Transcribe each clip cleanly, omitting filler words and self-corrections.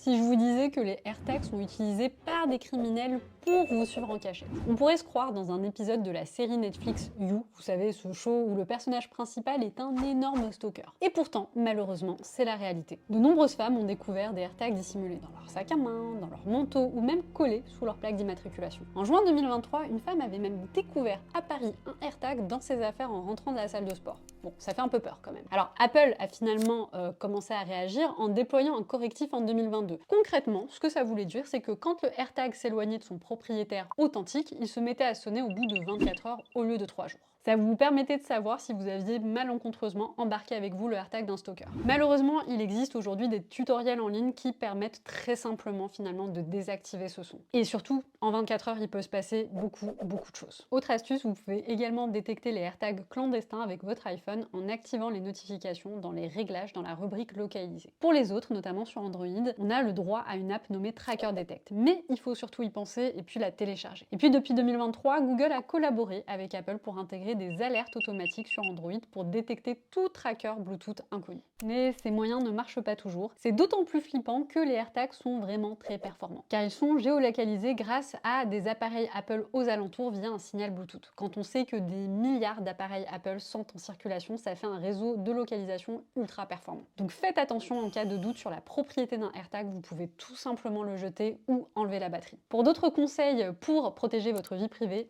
si je vous disais que les AirTags sont utilisés par des criminels pour vous suivre en cachette? On pourrait se croire dans un épisode de la série Netflix You, vous savez, ce show où le personnage principal est un énorme stalker. Et pourtant, malheureusement, c'est la réalité. De nombreuses femmes ont découvert des AirTags dissimulés dans leur sac à main, dans leur manteau ou même collés sous leur plaque d'immatriculation. En juin 2023, une femme avait même découvert à Paris un AirTag dans ses affaires en rentrant de la salle de sport. Bon, ça fait un peu peur quand même. Alors Apple a finalement commencé à réagir en déployant un correctif en 2022. Concrètement, ce que ça voulait dire, c'est que quand le AirTag s'éloignait de son propriétaire authentique, il se mettait à sonner au bout de 24 heures au lieu de 3 jours. Ça vous permettait de savoir si vous aviez malencontreusement embarqué avec vous le AirTag d'un stalker. Malheureusement, il existe aujourd'hui des tutoriels en ligne qui permettent très simplement finalement de désactiver ce son. Et surtout, en 24 heures, il peut se passer beaucoup de choses. Autre astuce, vous pouvez également détecter les AirTags clandestins avec votre iPhone en activant les notifications dans les réglages dans la rubrique localisée. Pour les autres, notamment sur Android, on a le droit à une app nommée Tracker Detect. Mais il faut surtout y penser et puis la télécharger. Et puis depuis 2023, Google a collaboré avec Apple pour intégrer des alertes automatiques sur Android pour détecter tout tracker Bluetooth inconnu. Mais ces moyens ne marchent pas toujours. C'est d'autant plus flippant que les AirTags sont vraiment très performants, car ils sont géolocalisés grâce à des appareils Apple aux alentours via un signal Bluetooth. Quand on sait que des milliards d'appareils Apple sont en circulation, ça fait un réseau de localisation ultra performant. Donc faites attention en cas de doute sur la propriété d'un AirTag, vous pouvez tout simplement le jeter ou enlever la batterie. Pour d'autres conseils pour protéger votre vie privée,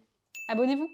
abonnez-vous!